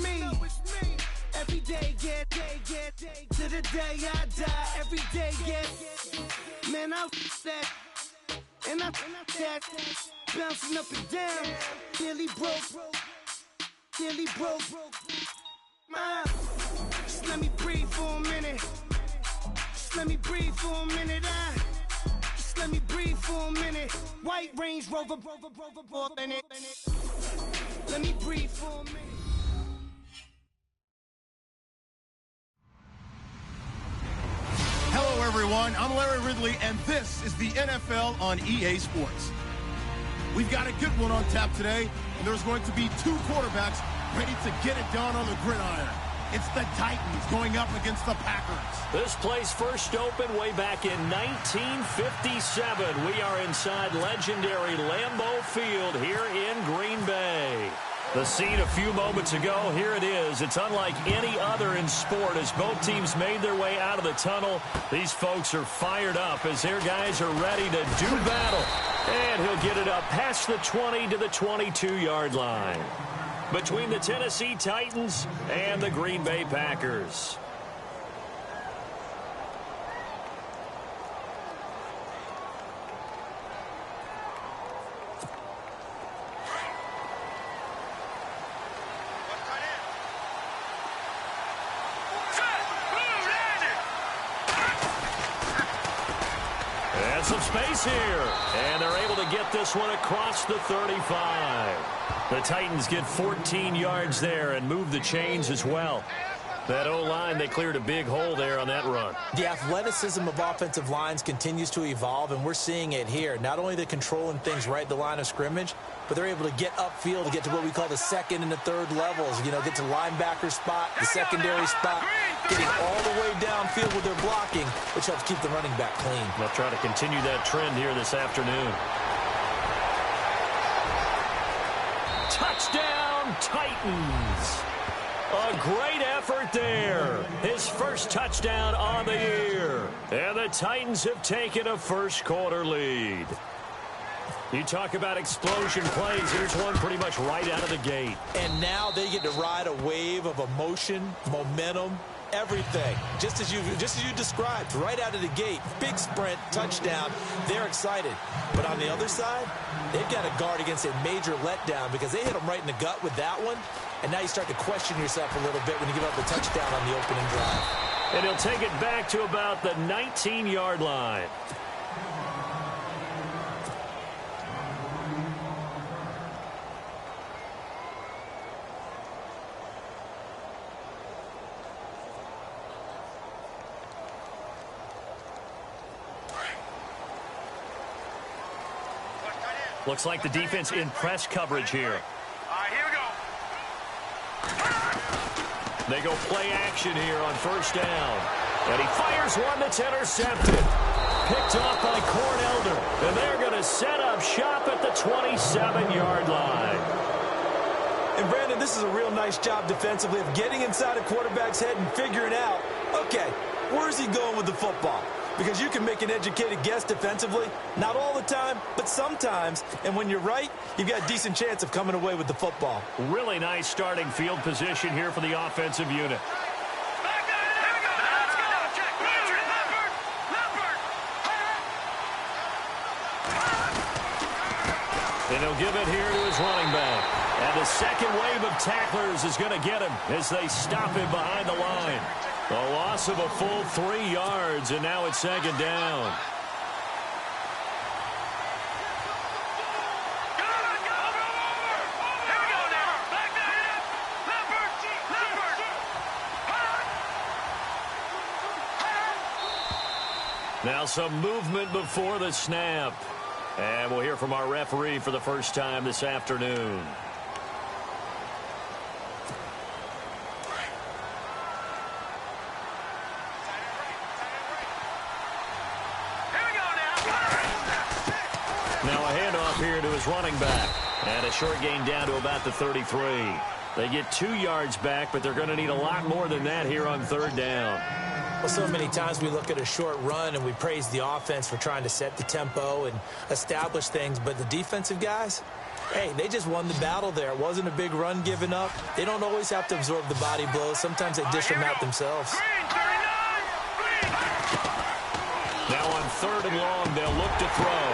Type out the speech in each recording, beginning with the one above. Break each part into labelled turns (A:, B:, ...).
A: me. Every day, get to the day I die. Every day, get. Man, I that. And I that. Bouncing up and down. Nearly broke. Just let me breathe for a minute. Just let me breathe for a minute. Just let me breathe for a minute. White Range Rover, in it. Let me breathe for a minute.
B: Hello, everyone. I'm Larry Ridley, and this is the NFL on EA Sports. We've got a good one on tap today, and there's going to be two quarterbacks ready to get it done on the gridiron. It's the Titans going up against the Packers.
C: This place first opened way back in 1957. We are inside legendary Lambeau Field here in Green Bay. The scene a few moments ago, here it is. It's unlike any other in sport as both teams made their way out of the tunnel. These folks are fired up as their guys are ready to do battle. And he'll get it up past the 20 to the 22-yard line. Between the Tennessee Titans and the Green Bay Packers. And some space here. And they're able to get this one across the 35. The Titans get 14 yards there and move the chains as well. That O-line, they cleared a big hole there on that run.
D: The athleticism of offensive lines continues to evolve, and we're seeing it here. Not only they're controlling things right at the line of scrimmage, but they're able to get upfield to get to what we call the second and the third levels. You know, get to linebacker spot, the secondary spot, getting all the way downfield with their blocking, which helps keep the running back clean.
C: They'll try to continue that trend here this afternoon. Touchdown, Titans. A great effort there. His first touchdown on the year. And the Titans have taken a first-quarter lead. You talk about explosion plays. Here's one pretty much right out of the gate.
D: And now they get to ride a wave of emotion, momentum, everything. Just as you described, right out of the gate. Big sprint, touchdown. They're excited. But on the other side, they've got to guard against a major letdown because they hit them right in the gut with that one. And now you start to question yourself a little bit when you give up the touchdown on the opening drive.
C: And he'll take it back to about the 19-yard line. Looks like the defense in press coverage here. They go play action here on first down. And he fires one that's intercepted. Picked off by Cornelder. And they're going to set up shop at the 27-yard line.
D: And, Brandon, this is a real nice job defensively of getting inside a quarterback's head and figuring out, okay, where's he going with the football? Because you can make an educated guess defensively. Not all the time, but sometimes. And when you're right, you've got a decent chance of coming away with the football.
C: Really nice starting field position here for the offensive unit. And he'll give it here to his running back. And the second wave of tacklers is going to get him as they stop him behind the line. A loss of a full 3 yards, and now it's second down. Now some movement before the snap. And we'll hear from our referee for the first time this afternoon. Now a handoff here to his running back. And a short gain down to about the 33. They get 2 yards back, but they're going to need a lot more than that here on third down.
D: Well, so many times we look at a short run and we praise the offense for trying to set the tempo and establish things, but the defensive guys, Hey, they just won the battle there. It wasn't a big run given up. They don't always have to absorb the body blows. Sometimes they dish them out themselves.
C: Now on 3rd and long, they'll look to throw.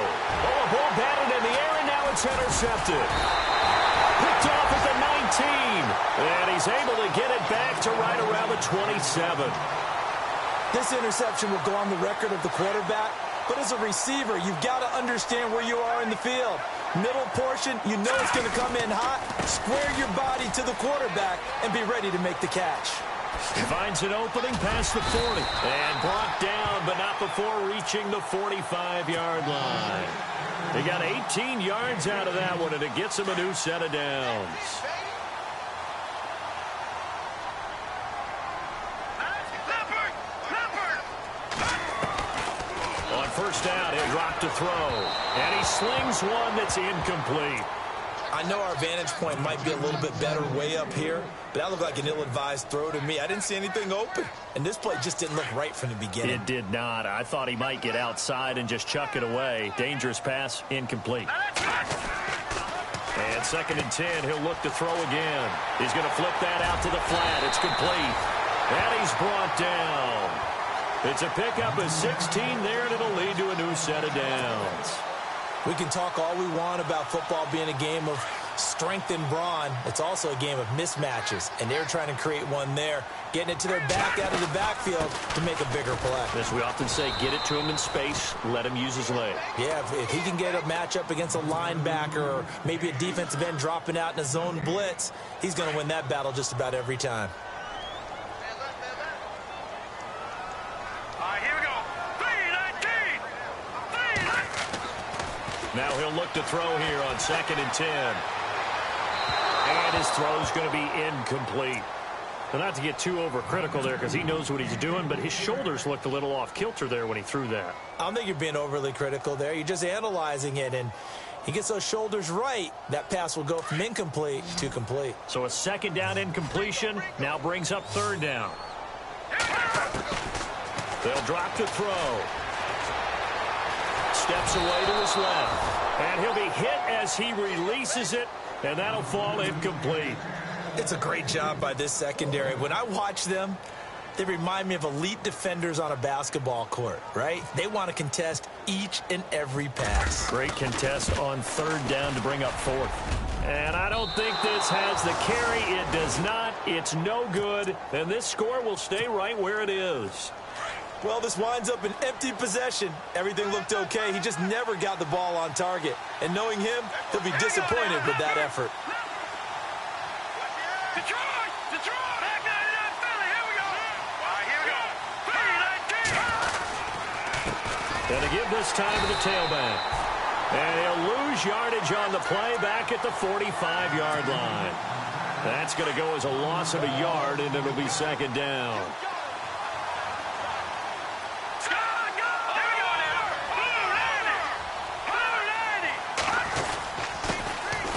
C: Oh, a ball batted in the air, and now it's intercepted. Picked off at the 19. And he's able to get it back to right around the 27.
D: This interception will go on the record of the quarterback. But as a receiver, you've got to understand where you are in the field. Middle portion, you know it's going to come in hot. Square your body to the quarterback and be ready to make the catch.
C: Finds an opening past the 40. And brought down, but not before reaching the 45-yard line. They got 18 yards out of that one, and it gets him a new set of downs. On 1st down, he'll drop to throw. And he slings one that's incomplete.
D: I know our vantage point might be a little bit better way up here, but that looked like an ill-advised throw to me. I didn't see anything open, and this play just didn't look right from the beginning.
C: It did not. I thought he might get outside and just chuck it away. Dangerous pass, incomplete. And 2nd and 10, he'll look to throw again. He's going to flip that out to the flat. It's complete. And he's brought down. It's a pickup of 16 there, and it'll lead to a new set of downs.
D: We can talk all we want about football being a game of strength and brawn. It's also a game of mismatches, and they're trying to create one there, getting it to their back out of the backfield to make a bigger play.
C: As we often say, get it to him in space, let him use his leg.
D: Yeah, if he can get a matchup against a linebacker or maybe a defensive end dropping out in a zone blitz, he's going to win that battle just about every time.
C: Now he'll look to throw here on 2nd and 10. And his throw's going to be incomplete. Now, not to get too overcritical there because he knows what he's doing, but his shoulders looked a little off kilter there when he threw that.
D: I don't think you're being overly critical there. You're just analyzing it, and he gets those shoulders right. That pass will go from incomplete to complete.
C: So a 2nd down incompletion now brings up 3rd down. They'll drop to throw. Steps away to his left. And he'll be hit as he releases it, and that'll fall incomplete.
D: It's a great job by this secondary. When I watch them, they remind me of elite defenders on a basketball court, right? They want to contest each and every pass.
C: Great contest on 3rd down to bring up 4th. And I don't think this has the carry. It does not. It's no good. And this score will stay right where it is.
D: Well, this winds up an empty possession. Everything looked okay. He just never got the ball on target. And knowing him, he'll be disappointed with that effort.
C: And to give this time to the tailback. And he'll lose yardage on the play back at the 45-yard line. That's going to go as a loss of a yard, and it'll be 2nd down.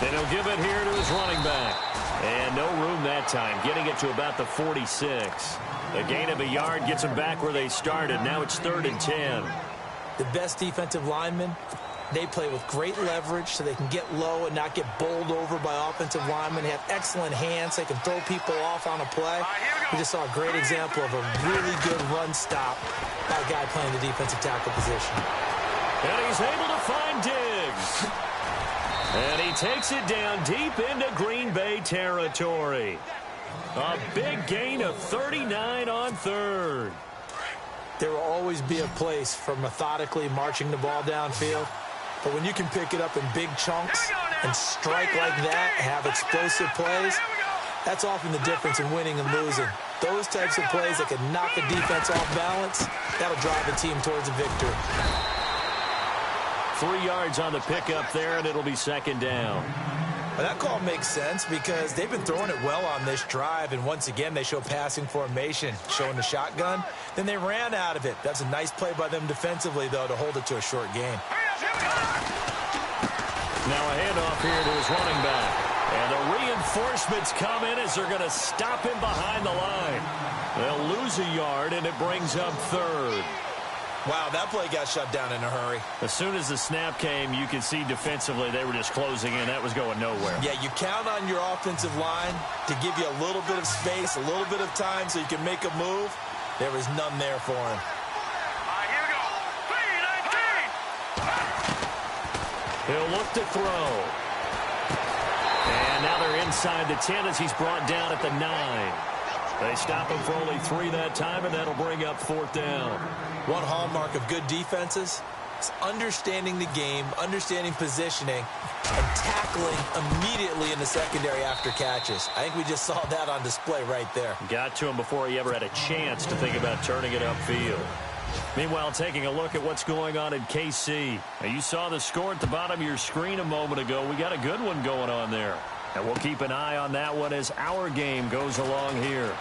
C: And he'll give it here to his running back. And no room that time, getting it to about the 46. A gain of a yard gets them back where they started. Now it's 3rd and 10.
D: The best defensive linemen, they play with great leverage so they can get low and not get bowled over by offensive linemen. They have excellent hands. They can throw people off on a play. We just saw a great example of a really good run stop by a guy playing the defensive tackle position.
C: And he's able to find Diggs. And he takes it down deep into Green Bay territory. A big gain of 39 on 3rd.
D: There will always be a place for methodically marching the ball downfield. But when you can pick it up in big chunks and strike like that, have explosive plays, that's often the difference in winning and losing. Those types of plays that can knock a defense off balance, that'll drive a team towards a victory.
C: 3 yards on the pickup there, and it'll be 2nd down.
D: Well, that call makes sense because they've been throwing it well on this drive, and once again, they show passing formation, showing the shotgun. Then they ran out of it. That's a nice play by them defensively, though, to hold it to a short gain.
C: Now a handoff here to his running back. And the reinforcements come in as they're going to stop him behind the line. They'll lose a yard, and it brings up 3rd.
D: Wow, that play got shut down in a hurry.
C: As soon as the snap came, you could see defensively they were just closing in. That was going nowhere.
D: Yeah, you count on your offensive line to give you a little bit of space, a little bit of time so you can make a move. There was none there for him.
E: Here we go. 3-19.
C: He'll look to throw. And now they're inside the 10 as he's brought down at the 9. They stop him for only 3 that time, and that'll bring up 4th down.
D: One hallmark of good defenses is understanding the game, understanding positioning, and tackling immediately in the secondary after catches. I think we just saw that on display right there.
C: Got to him before he ever had a chance to think about turning it upfield. Meanwhile, taking a look at what's going on in KC. Now, you saw the score at the bottom of your screen a moment ago. We got a good one going on there. And we'll keep an eye on that one as our game goes along here.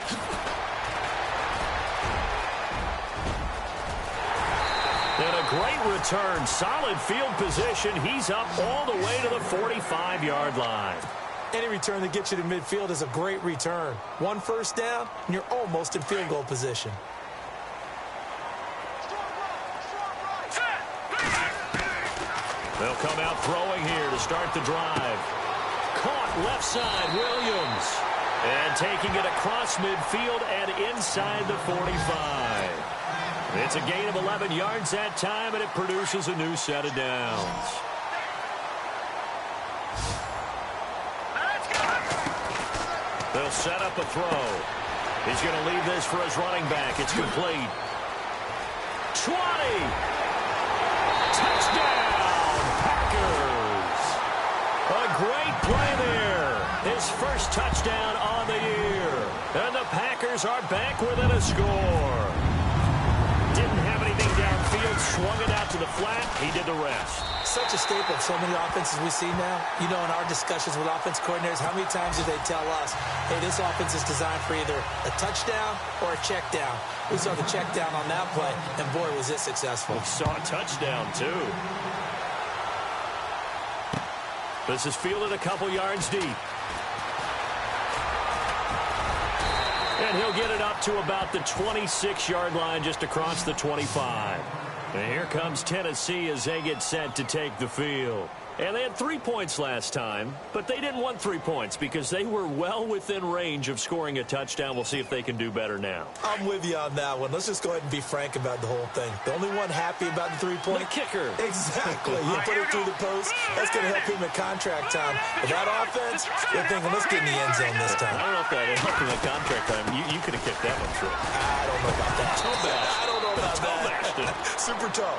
C: And a great return. Solid field position. He's up all the way to the 45-yard line.
D: Any return that gets you to midfield is a great return. 1 first down, and you're almost in field goal position.
C: They'll come out throwing here to start the drive. Caught left side, Williams. And taking it across midfield and inside the 45. It's a gain of 11 yards that time, and it produces a new set of downs. They'll set up a throw. He's going to leave this for his running back. It's complete. 20. Touchdown, Packers. A great play there. His first touchdown on the year. And the Packers are back within a score. Didn't have anything downfield, swung it out to the flat. He did the rest.
D: Such a staple of so many offenses we see now. You know, in our discussions with offense coordinators, how many times do they tell us, hey, this offense is designed for either a touchdown or a check down. We saw the check down on that play, and boy, was it successful.
C: We saw a touchdown, too. This is fielded a couple yards deep. And he'll get it up to about the 26-yard line just across the 25. And here comes Tennessee as they get set to take the field. And they had 3 points last time, but they didn't want 3 points because they were well within range of scoring a touchdown. We'll see if they can do better now.
D: I'm with you on that one. Let's just go ahead and be frank about the whole thing. The only one happy about the 3-point?
C: The kicker.
D: Exactly. You put it through the post. That's going to help him at contract time. But that offense, they're thinking, let's get in the end zone this time.
C: I don't know if that helped him at contract time. You could have kicked that one through.
D: I don't know about that. I don't know about that. Super toe.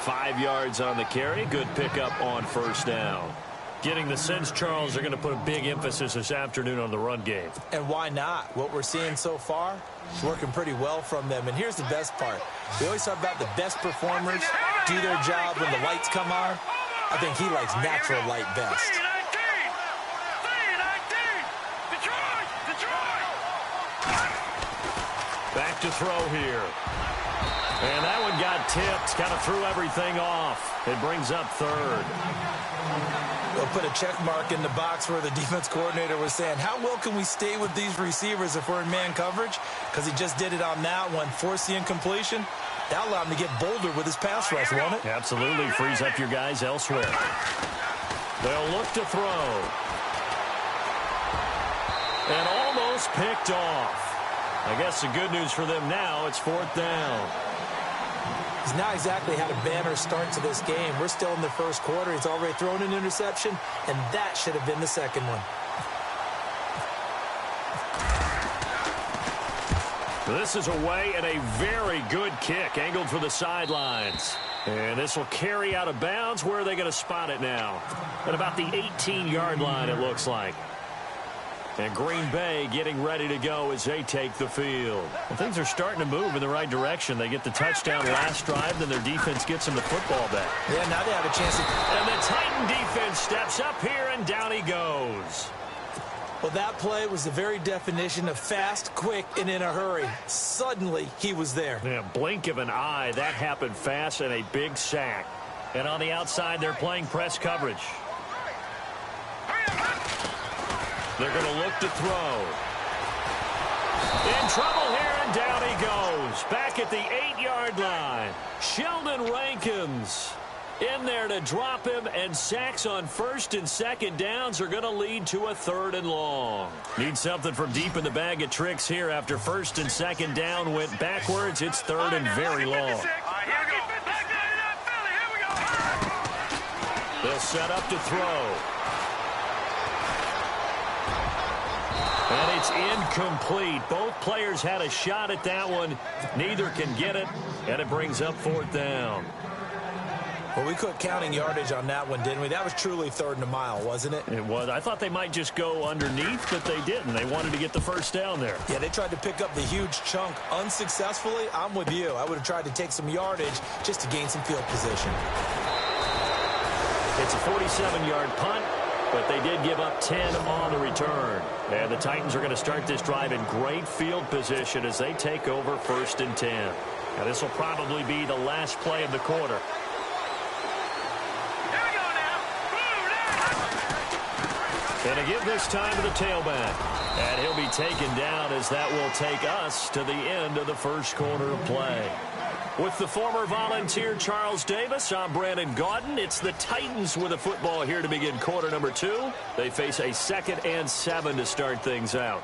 C: 5 yards on the carry. Good pickup on first down. Getting the sense, Charles, they're going to put a big emphasis this afternoon on the run game.
D: And why not? What we're seeing so far is working pretty well from them. And here's the best part. We always talk about the best performers do their job when the lights come on. I think he likes natural light best.
E: 3-19. Detroit.
C: Back to throw here. And that one got tipped. Kind of threw everything off. It brings up 3rd.
D: We'll put a check mark in the box where the defense coordinator was saying, how well can we stay with these receivers if we're in man coverage? Because he just did it on that one. Force the incompletion. That allowed him to get bolder with his pass rush, won't it?
C: Absolutely. Frees up your guys elsewhere. They'll look to throw. And almost picked off. I guess the good news for them now, it's 4th down.
D: He's not exactly had a banner start to this game. We're still in the first quarter. He's already thrown an interception, and that should have been the second one.
C: This is away and a very good kick, angled for the sidelines. And this will carry out of bounds. Where are they going to spot it now? At about the 18-yard line, it looks like. And Green Bay getting ready to go as they take the field. Well, things are starting to move in the right direction. They get the touchdown last drive, then their defense gets them the football back.
D: Yeah, now they have a chance to...
C: And the Titan defense steps up here, and down he goes.
D: Well, that play was the very definition of fast, quick, and in a hurry. Suddenly, he was there.
C: Yeah, blink of an eye. That happened fast, and a big sack. And on the outside, they're playing press coverage. They're going to look to throw. In trouble here, and And down he goes, back at the 8-yard line. Sheldon Rankins in there to drop him, and sacks on 1st and 2nd downs are going to lead to a 3rd and long. Need something from deep in the bag of tricks here after 1st and 2nd down went backwards. It's 3rd and very long. They'll set up to throw. And it's incomplete. Both players had a shot at that one. Neither can get it, and it brings up 4th down.
D: Well, we quit counting yardage on that one, didn't we? That was truly 3rd and a mile, wasn't it?
C: It was. I thought they might just go underneath, but they didn't. They wanted to get the 1st down there.
D: Yeah, they tried to pick up the huge chunk unsuccessfully. I'm with you. I would have tried to take some yardage just to gain some field position.
C: It's a 47-yard punt, but they did give up 10 on the return. And the Titans are going to start this drive in great field position as they take over 1st and 10. Now, this will probably be the last play of the quarter. And to give this time to the tailback. And he'll be taken down as that will take us to the end of the 1st quarter of play. With the former Volunteer Charles Davis, I'm Brandon Gaudin. It's the Titans with the football here to begin quarter number 2. They face a 2nd and 7 to start things out.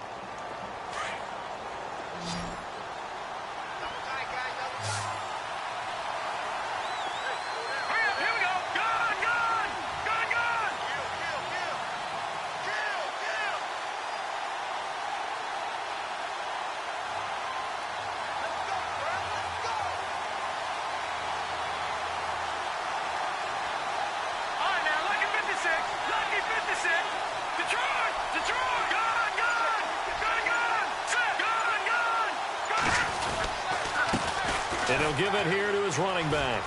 C: And he'll give it here to his running back.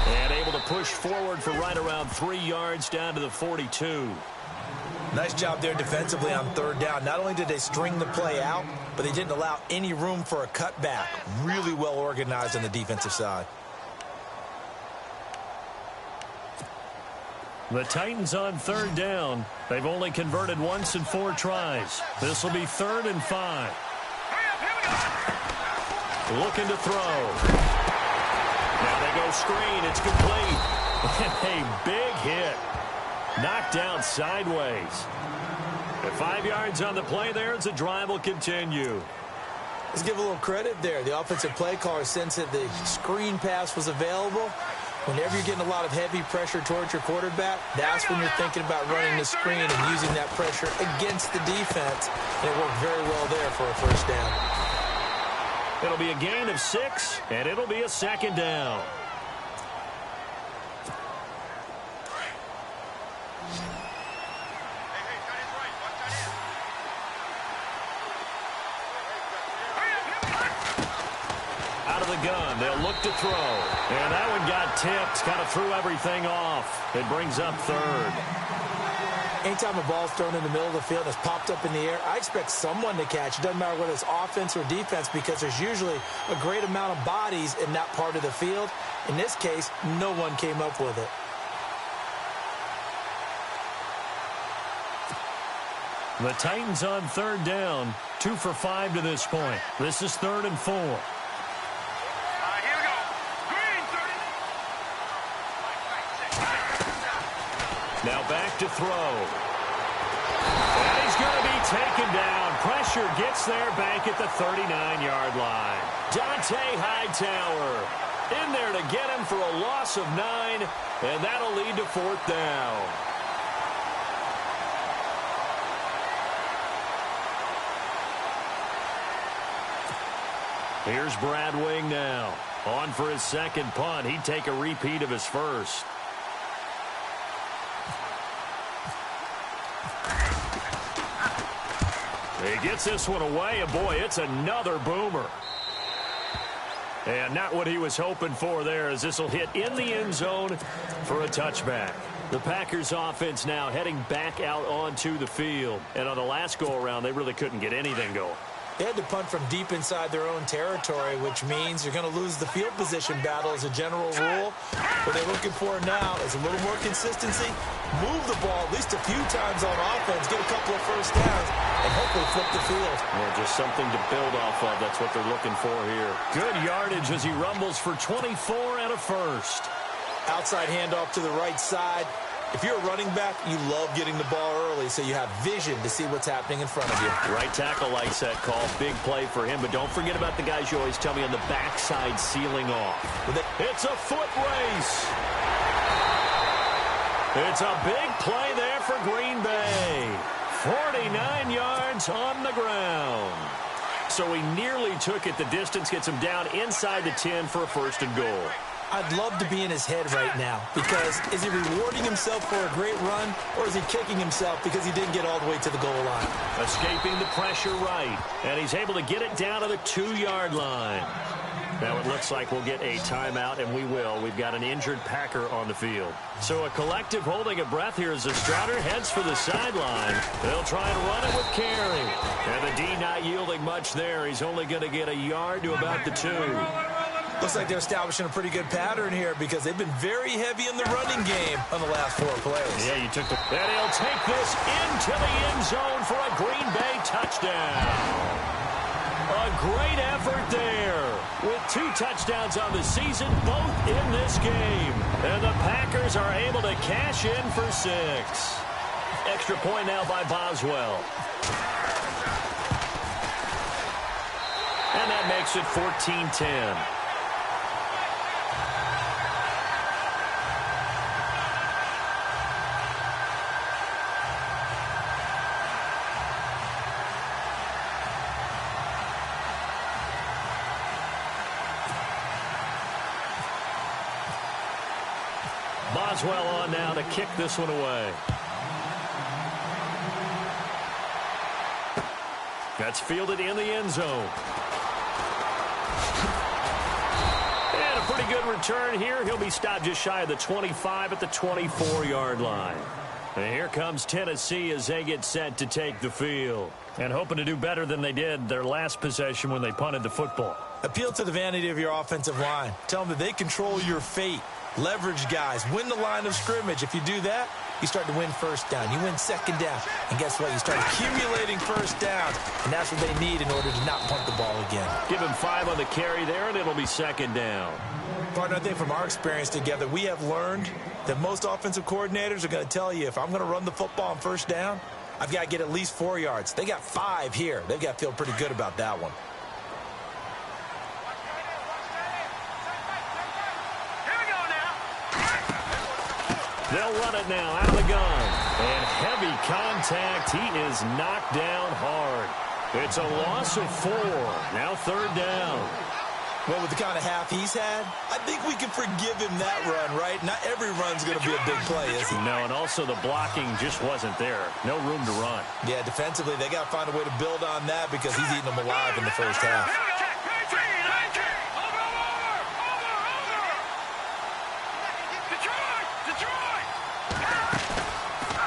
C: And able to push forward for right around 3 yards down to the 42.
D: Nice job there defensively on 3rd down. Not only did they string the play out, but they didn't allow any room for a cutback. Really well organized on the defensive side.
C: The Titans on 3rd down. They've only converted once in 4 tries. This will be 3rd and 5. Looking to throw. Now they go screen. It's complete. And a big hit. Knocked down sideways. At 5 yards on the play there as the drive will continue.
D: Let's give a little credit there. The offensive play caller sensed that the screen pass was available. Whenever you're getting a lot of heavy pressure towards your quarterback, that's when you're thinking about running the screen and using that pressure against the defense. And it worked very well there for a 1st down.
C: It'll be a gain of 6, and it'll be a 2nd down. Out of the gun, they'll look to throw. And that one got tipped, kind of threw everything off. It brings up 3rd.
D: Anytime a ball's thrown in the middle of the field and it's popped up in the air, I expect someone to catch. It doesn't matter whether it's offense or defense because there's usually a great amount of bodies in that part of the field. In this case, no one came up with it.
C: The Titans on 3rd down, 2 for 5 to this point. This is 3rd and 4.
E: Here we go. Green, 30.
C: Now back to throw. And he's going to be taken down. Pressure gets there back at the 39-yard line. Dante Hightower in there to get him for a loss of 9, and that'll lead to 4th down. Here's Brad Wing now. On for his 2nd punt. He'd take a repeat of his 1st. He gets this one away, and boy, it's another boomer. And not what he was hoping for there, as this will hit in the end zone for a touchback. The Packers offense now heading back out onto the field. And on the last go-around, they really couldn't get anything going.
D: They had to punt from deep inside their own territory, which means you're going to lose the field position battle as a general rule. What they're looking for now is a little more consistency, move the ball at least a few times on offense, get a couple of 1st downs, and hopefully flip the field.
C: Yeah, just something to build off of. That's what they're looking for here. Good yardage as he rumbles for 24 and a first.
D: Outside handoff to the right side. If you're a running back, you love getting the ball early so you have vision to see what's happening in front of you.
C: Right tackle likes that call. Big play for him, but don't forget about the guys you always tell me on the backside sealing off. It's a foot race. It's a big play there for Green Bay. 49 yards on the ground. So he nearly took it the distance, gets him down inside the 10 for a first and goal.
D: I'd love to be in his head right now because is he rewarding himself for a great run or is he kicking himself because he didn't get all the way to the goal line?
C: Escaping the pressure right, and he's able to get it down to the 2-yard line. Now it looks like we'll get a timeout, and we will. We've got an injured Packer on the field. So a collective holding of breath here as the Strouder heads for the sideline. They'll try and run it with Carey. And the D not yielding much there. He's only going to get a yard to about the 2.
D: Looks like they're establishing a pretty good pattern here because they've been very heavy in the running game on the last 4 plays.
C: Yeah, you took the... And he'll take this into the end zone for a Green Bay touchdown. A great effort there with 2 touchdowns on the season, both in this game. And the Packers are able to cash in for 6. Extra point now by Boswell. And that makes it 14-10. Boswell on now to kick this one away. That's fielded in the end zone. And a pretty good return here. He'll be stopped just shy of the 25 at the 24-yard line. And here comes Tennessee as they get set to take the field. And hoping to do better than they did their last possession when they punted the football.
D: Appeal to the vanity of your offensive line. Tell them that they control your fate. Leverage guys. Win the line of scrimmage. If you do that, you start to win first down. You win second down. And guess what? You start accumulating first down. And that's what they need in order to not punt the ball again.
C: Give him 5 on the carry there, and it'll be second down.
D: Partner, I think from our experience together, we have learned that most offensive coordinators are going to tell you, if I'm going to run the football on first down, I've got to get at least 4 yards. They got 5 here. They've got to feel pretty good about that one.
C: They'll run it now out of the gun. And heavy contact. He is knocked down hard. It's a loss of 4. Now third down.
D: Well, with the kind of half he's had, I think we can forgive him that run, right? Not every run's going to be a big play, is it?
C: No, and also the blocking just wasn't there. No room to run.
D: Yeah, defensively, they got to find a way to build on that because he's eating them alive in the first half.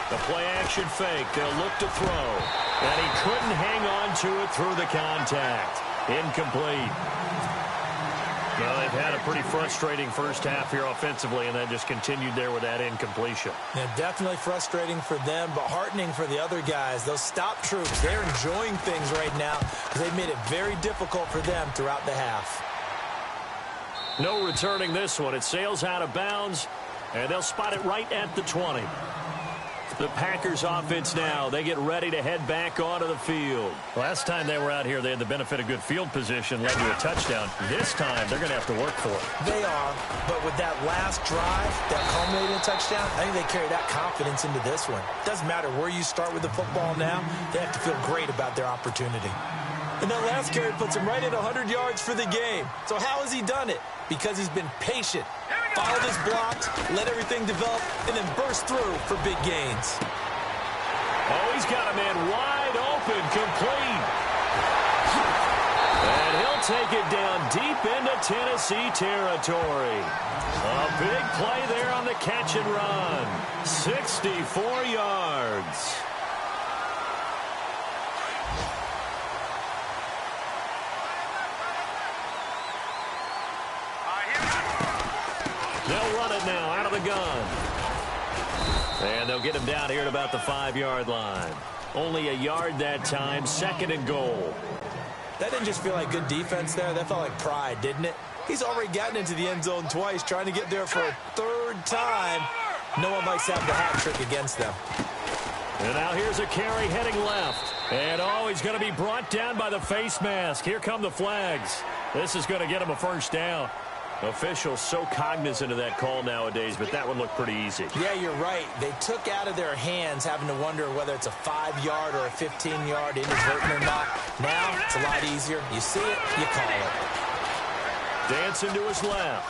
C: The play-action fake. They'll look to throw. And he couldn't hang on to it through the contact. Incomplete. Well, they've had a pretty frustrating first half here offensively, and then just continued there with that incompletion.
D: Yeah, definitely frustrating for them, but heartening for the other guys. Those stop troops, they're enjoying things right now because they've made it very difficult for them throughout the half.
C: No returning this one. It sails out of bounds, and they'll spot it right at the 20. The Packers offense now, they get ready to head back onto the field. Last time they were out here, they had the benefit of good field position, led to a touchdown. This time, they're going to have to work for it.
D: They are, but with that last drive, that culminating touchdown, I think they carry that confidence into this one. Doesn't matter where you start with the football now, they have to feel great about their opportunity. And that last carry puts him right at 100 yards for the game. So how has he done it? Because he's been patient. Followed his blocks, let everything develop, and then burst through for big gains.
C: Oh, he's got a man wide open, complete. And he'll take it down deep into Tennessee territory. A big play there on the catch and run. 64 yards. They'll run it now out of the gun. And they'll get him down here at about the 5-yard line. Only a yard that time, 2nd and goal.
D: That didn't just feel like good defense there. That felt like pride, didn't it? He's already gotten into the end zone twice, trying to get there for a 3rd time. No one likes having the hat trick against them.
C: And now here's a carry heading left. And, he's going to be brought down by the face mask. Here come the flags. This is going to get him a 1st down. Officials so cognizant of that call nowadays, but that one looked pretty easy.
D: Yeah, you're right. They took out of their hands having to wonder whether it's a 5-yard or a 15-yard inadvertent or not. Now, it's a lot easier. You see it, you call it.
C: Dancing to his left.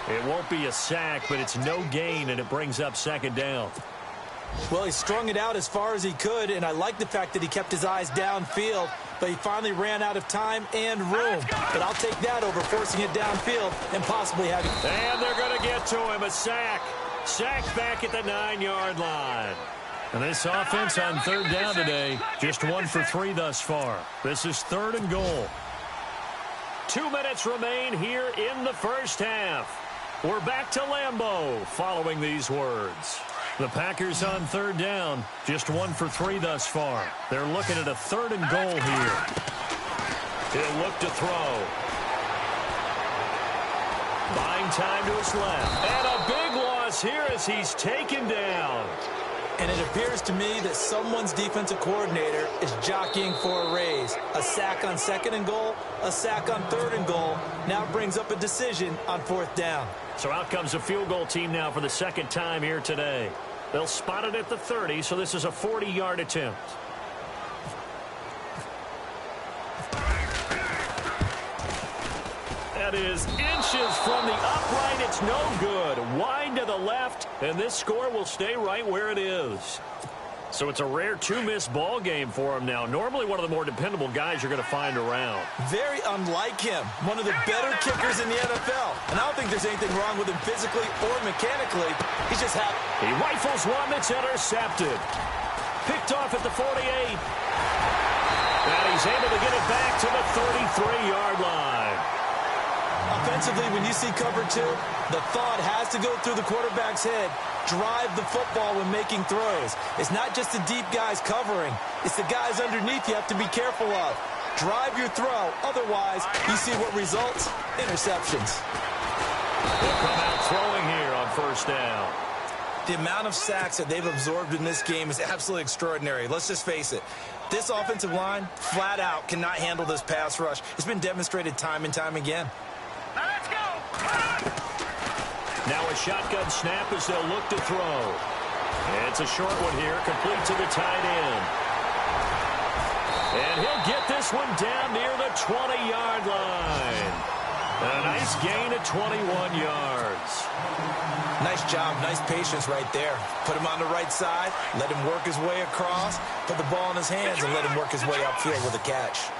C: It won't be a sack, but it's no gain, and it brings up 2nd down.
D: Well, he strung it out as far as he could, and I like the fact that he kept his eyes downfield, but he finally ran out of time and room. But I'll take that over forcing it downfield and possibly having...
C: And they're going to get to him, a sack. Sack back at the 9-yard line. And this offense on 3rd down today, just 1 for 3 thus far. This is 3rd and goal. 2 minutes remain here in the 1st half. We're back to Lambeau following these words. The Packers on 3rd down, just 1 for 3 thus far. They're looking at a 3rd and goal here. He'll look to throw. Buying time to his left. And a big loss here as he's taken down.
D: And it appears to me that someone's defensive coordinator is jockeying for a raise. A sack on 2nd and goal, a sack on 3rd and goal. Now brings up a decision on 4th down.
C: So out comes a field goal team now for the 2nd time here today. They'll spot it at the 30, so this is a 40-yard attempt. That is inches from the upright. It's no good. Wide to the left, and this score will stay right where it is. So it's a rare 2-miss ball game for him now. Normally one of the more dependable guys you're going to find around.
D: Very unlike him. One of the better kickers in the NFL. And I don't think there's anything wrong with him physically or mechanically. He's just happy.
C: He rifles one that's intercepted. Picked off at the 48. And he's able to get it back to the 33-yard line.
D: Offensively, when you see cover 2, the thought has to go through the quarterback's head. Drive the football when making throws. It's not just the deep guys covering. It's the guys underneath you have to be careful of. Drive your throw. Otherwise, you see what results? Interceptions.
C: They'll come out throwing here on 1st down.
D: The amount of sacks that they've absorbed in this game is absolutely extraordinary. Let's just face it. This offensive line, flat out, cannot handle this pass rush. It's been demonstrated time and time again.
E: Now let's go.
C: Now a shotgun snap as they'll look to throw. It's a short one here, complete to the tight end. And he'll get this one down near the 20-yard line. A nice gain of 21 yards.
D: Nice job, nice patience right there. Put him on the right side, let him work his way across, put the ball in his hands, and let him work his way upfield with a catch.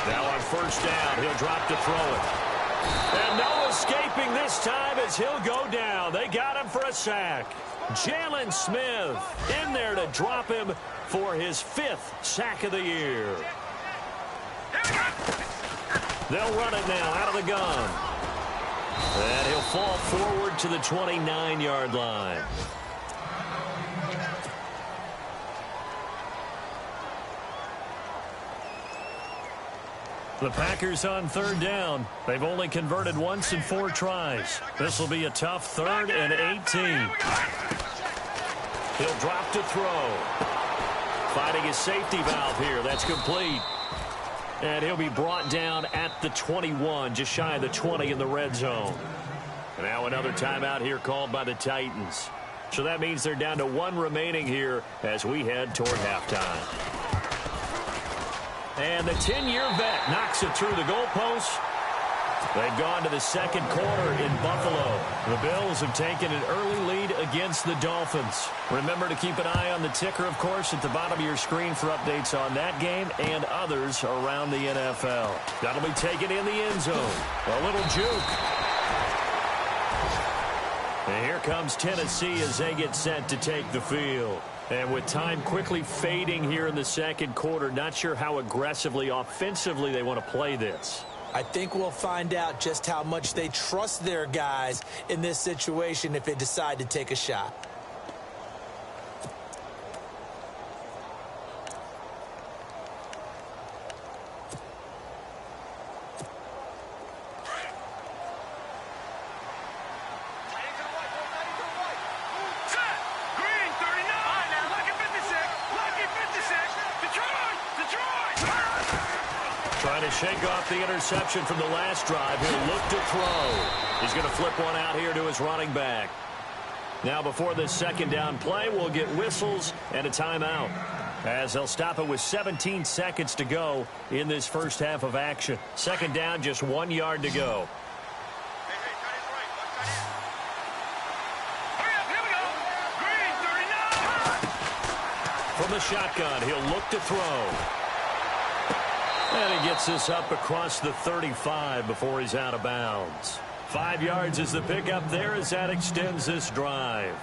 C: Now on 1st down, he'll drop to throw it. And no escaping this time as he'll go down. They got him for a sack. Jalen Smith in there to drop him for his 5th sack of the year. They'll run it now out of the gun. And he'll fall forward to the 29-yard line. The Packers on 3rd down. They've only converted once in 4 tries. This will be a tough 3rd and 18. He'll drop to throw. Finding his safety valve here. That's complete. And he'll be brought down at the 21, just shy of the 20 in the red zone. Now another timeout here called by the Titans. So that means they're down to 1 remaining here as we head toward halftime. And the 10-year vet knocks it through the goalpost. They've gone to the 2nd quarter in Buffalo. The Bills have taken an early lead against the Dolphins. Remember to keep an eye on the ticker, of course, at the bottom of your screen for updates on that game and others around the NFL. That'll be taken in the end zone. A little juke. And here comes Tennessee as they get set to take the field. And with time quickly fading here in the 2nd quarter, not sure how aggressively, offensively they want to play this.
D: I think we'll find out just how much they trust their guys in this situation if they decide to take a shot.
C: Trying to shake off the interception from the last drive. He'll look to throw. He's going to flip one out here to his running back. Now, before this second down play, we'll get whistles and a timeout, as they'll stop it with 17 seconds to go in this first half of action. Second down, just 1 yard to go. From the shotgun, he'll look to throw. And he gets this up across the 35 before he's out of bounds. 5 yards is the pickup there as that extends this drive.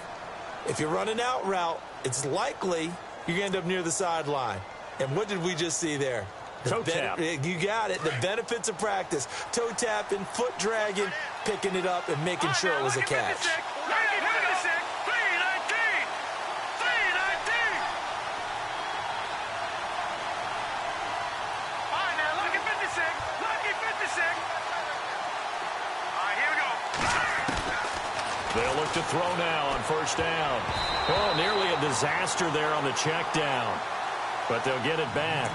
D: If you're running out route, it's likely you end up near the sideline. And what did we just see there?
C: Toe tap.
D: You got it. The benefits of practice. Toe tapping, foot dragging, picking it up, and making sure it was a catch.
C: They'll look to throw now on first down. Oh, nearly a disaster there on the check down. But they'll get it back.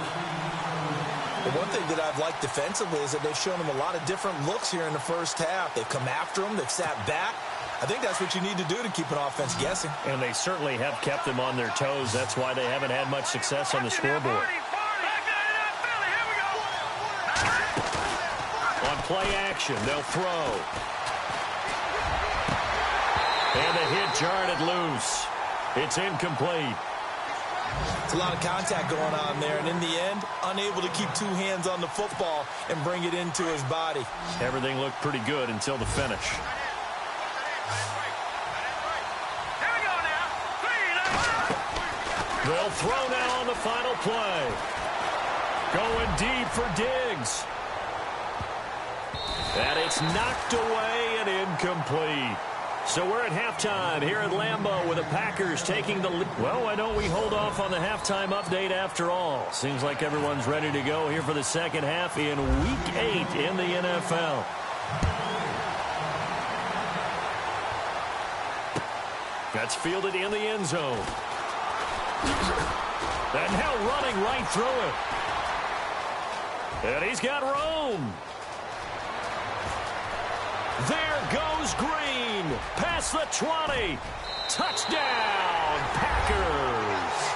D: The one thing that I've liked defensively is that they've shown him a lot of different looks here in the first half. They've come after him. They've sat back. I think that's what you need to do to keep an offense guessing.
C: And they certainly have kept them on their toes. That's why they haven't had much success on the scoreboard. On play action, they'll throw. And the hit jarred loose. It's incomplete.
D: It's a lot of contact going on there, and in the end, unable to keep two hands on the football and bring it into his body.
C: Everything looked pretty good until the finish. They'll throw now on the final play. Going deep for Diggs. And it's knocked away and incomplete. So we're at halftime here at Lambeau with the Packers taking the lead. Well, why don't we hold off on the halftime update after all? Seems like everyone's ready to go here for the second half in Week 8 in the NFL. That's fielded in the end zone. And now running right through it. And he's got room. There goes Green. Past the 20. Touchdown, Packers.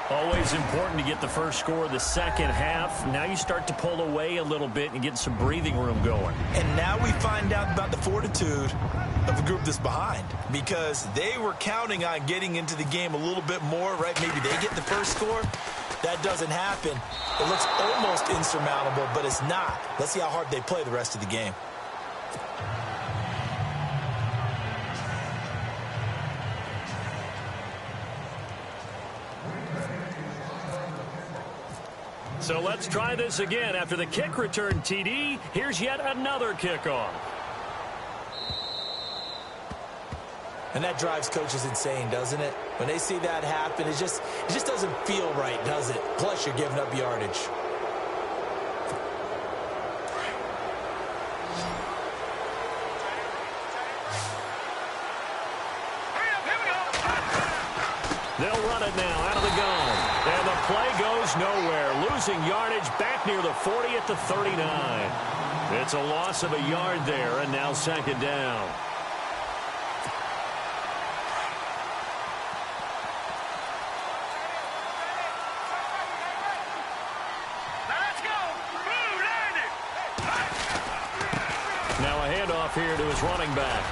C: Always important to get the first score of the second half. Now you start to pull away a little bit and get some breathing room going.
D: And now we find out about the fortitude of a group that's behind, because they were counting on getting into the game a little bit more, right? Maybe they get the first score. That doesn't happen. It looks almost insurmountable, but it's not. Let's see how hard they play the rest of the game.
C: So let's try this again. After the kick return TD, here's yet another kickoff.
D: And that drives coaches insane, doesn't it? When they see that happen, it just doesn't feel right, does it? Plus, you're giving up yardage.
C: They'll run it now out of the gun. And the play goes nowhere. Losing yardage back near the 40 at the 39. It's a loss of a yard there, and now second down. Now a handoff here to his running back.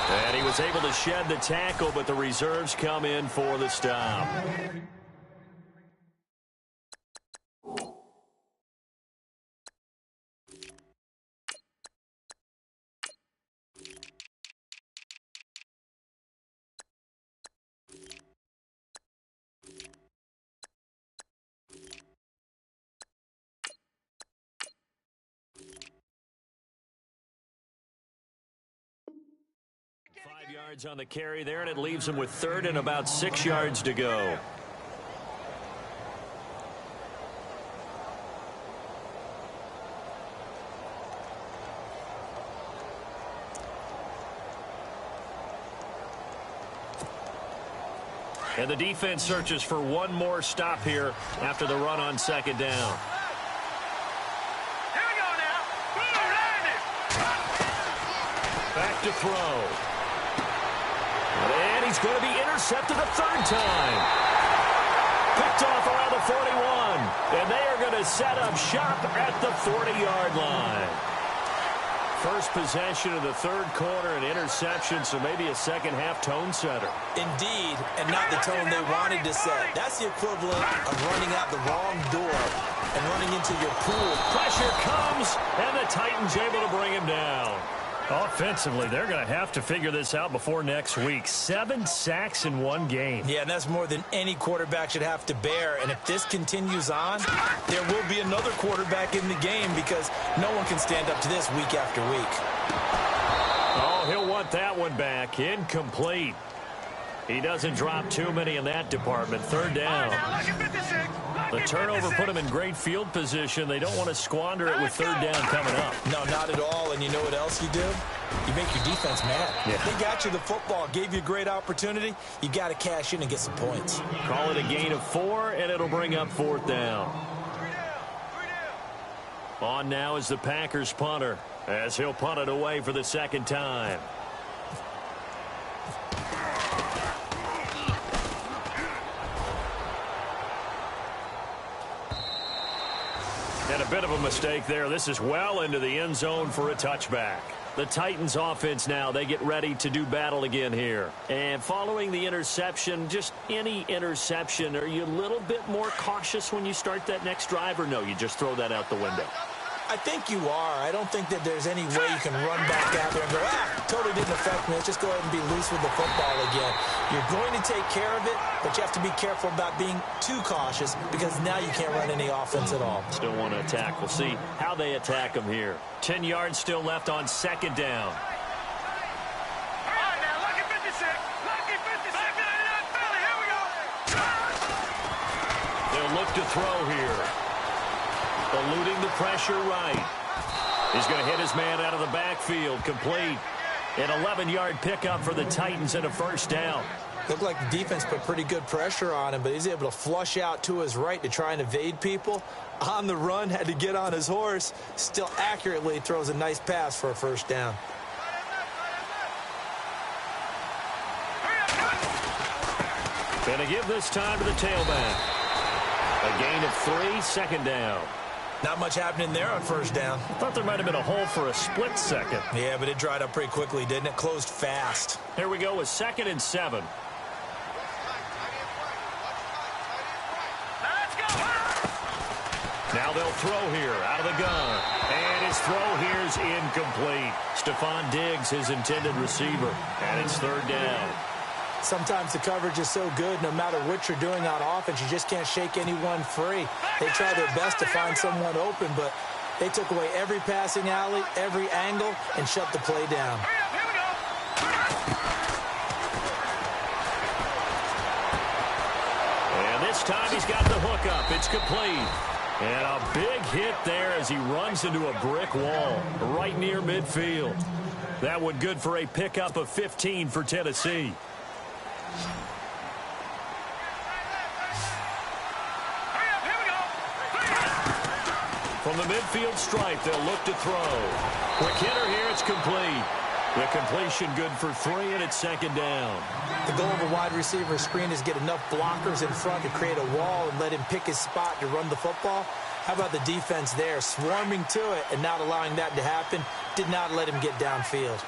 C: And he was able to shed the tackle, but the reserves come in for the stop. yards on the carry there, and it leaves him with third and about 6 yards to go. And the defense searches for one more stop here after the run on second down.
E: Here we go now. Boom, landed.
C: Back to throw. And he's going to be intercepted a third time. Picked off around the 41. And they are going to set up shop at the 40-yard line. First possession of the third quarter, an interception, so maybe a second-half tone setter.
D: Indeed, and not the tone they wanted to set. That's the equivalent of running out the wrong door and running into your pool.
C: Pressure comes, and the Titans able to bring him down. Offensively, they're going to have to figure this out before next week. 7 sacks in one game.
D: Yeah, and that's more than any quarterback should have to bear. And if this continues on, there will be another quarterback in the game because no one can stand up to this week after week.
C: Oh, he'll want that one back. Incomplete. He doesn't drop too many in that department. Third down. The turnover put him in great field position. They don't want to squander it with third down coming up.
D: No, not at all. And you know what else you do? You make your defense mad.
C: Yeah.
D: They got you the football, gave you a great opportunity. You got to cash in and get some points.
C: Call it a gain of 4, and it'll bring up fourth down. On now is the Packers punter, as he'll punt it away for the second time. And a bit of a mistake there. This is well into the end zone for a touchback. The Titans offense now, they get ready to do battle again here. And following the interception, just any interception, are you a little bit more cautious when you start that next drive, or no, you just throw that out the window?
D: I think you are. I don't think that there's any way you can run back out there and go, totally didn't affect me. Let's just go ahead and be loose with the football again. You're going to take care of it, but you have to be careful about being too cautious because now you can't run any offense at all.
C: Still want to attack. We'll see how they attack him here. 10 yards still left on second down. They'll look to throw here. Eluding the pressure right. He's going to hit his man out of the backfield. Complete. An 11-yard pickup for the Titans and a first down.
D: Looked like the defense put pretty good pressure on him, but he's able to flush out to his right to try and evade people. On the run, had to get on his horse. Still accurately throws a nice pass for a first down.
C: Going to give this time to the tailback. A gain of 3, second down.
D: Not much happening there on first down.
C: I thought there might have been a hole for a split second.
D: Yeah, but it dried up pretty quickly, didn't it? Closed fast.
C: Here we go with 2nd and 7. Now they'll throw here out of the gun. And his throw here is incomplete. Stephon Diggs, his intended receiver. And it's third down.
D: Sometimes the coverage is so good, no matter what you're doing on offense, you just can't shake anyone free. They try their best to find someone open, but they took away every passing alley, every angle, and shut the play down.
C: And this time he's got the hook up. It's complete. And a big hit there as he runs into a brick wall right near midfield. That one good for a pickup of 15 for Tennessee. From the midfield stripe, they'll look to throw. Quick hitter here, it's complete. The completion good for 3, and it's second down.
D: The goal of a wide receiver screen is get enough blockers in front to create a wall and let him pick his spot to run the football. How about the defense there, swarming to it and not allowing that to happen? Did not let him get downfield.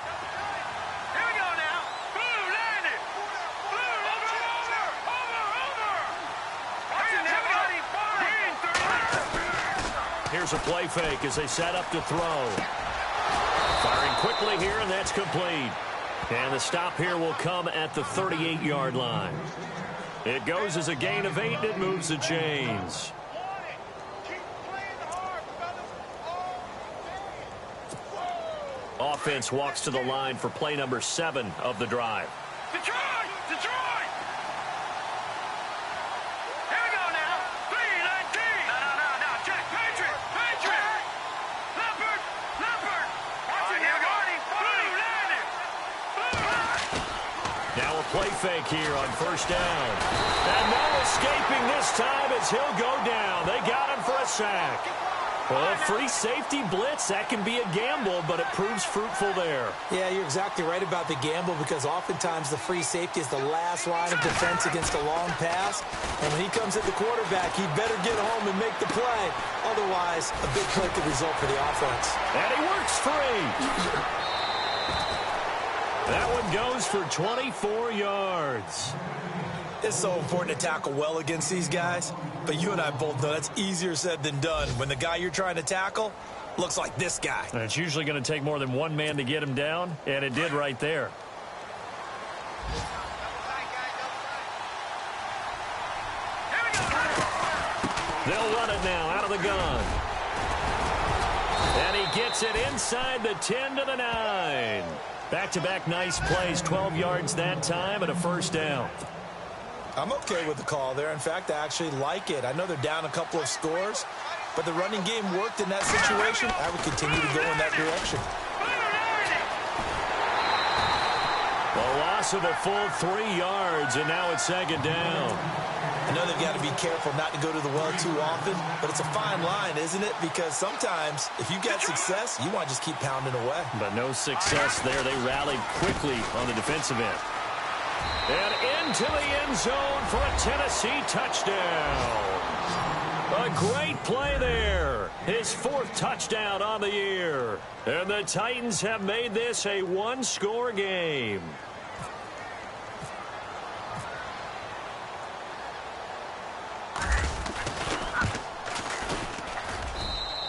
C: Here's a play fake as they set up to throw. Firing quickly here, and that's complete. And the stop here will come at the 38-yard line. It goes as a gain of 8, and it moves the chains. Offense walks to the line for play number 7 of the drive.
E: Detroit! Detroit! Here we go now. 3-19. No. Check. Patriot. Leopard. Watch it now, Marty. Blue landed.
C: Now a play fake here on first down. And no escaping this time as he'll go down. They got him for a sack. Well, free safety blitz, that can be a gamble, but it proves fruitful there.
D: Yeah, you're exactly right about the gamble because oftentimes the free safety is the last line of defense against a long pass. And when he comes at the quarterback, he better get home and make the play. Otherwise, a big play could result for the offense.
C: And he works free. That one goes for 24 yards.
D: It's so important to tackle well against these guys, but you and I both know that's easier said than done when the guy you're trying to tackle looks like this guy.
C: And it's usually going to take more than one man to get him down, and it did right there. They'll run it now out of the gun. And he gets it inside the 10 to the 9. Back-to-back nice plays, 12 yards that time and a first down.
D: I'm okay with the call there. In fact, I actually like it. I know they're down a couple of scores, but the running game worked in that situation. I would continue to go in that direction.
C: A loss of a full 3 yards, and now it's second down.
D: I know they've got to be careful not to go to the well too often, but it's a fine line, isn't it? Because sometimes, if you get success, you want to just keep pounding away.
C: But no success there. They rallied quickly on the defensive end. And into the end zone for a Tennessee touchdown. A great play there. His 4th touchdown on the year. And the Titans have made this a one-score game.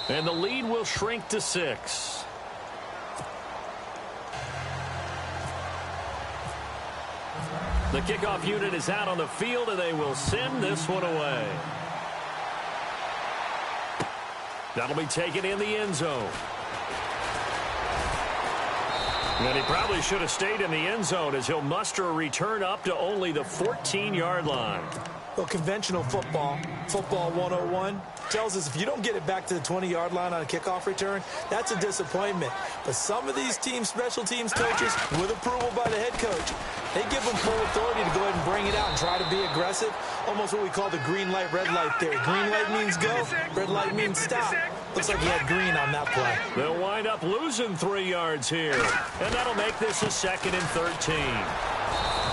C: And the lead will shrink to 6. The kickoff unit is out on the field, and they will send this one away. That'll be taken in the end zone. And he probably should have stayed in the end zone as he'll muster a return up to only the 14-yard line.
D: Well, conventional football 101, tells us if you don't get it back to the 20-yard line on a kickoff return, that's a disappointment. But some of these special teams coaches, with approval by the head coach, they give them full authority to go ahead and bring it out and try to be aggressive. Almost what we call the green light, red light theory. Green light means go, red light means stop. Looks like he had green on that play.
C: They'll wind up losing 3 yards here. And that'll make this a 2nd and 13.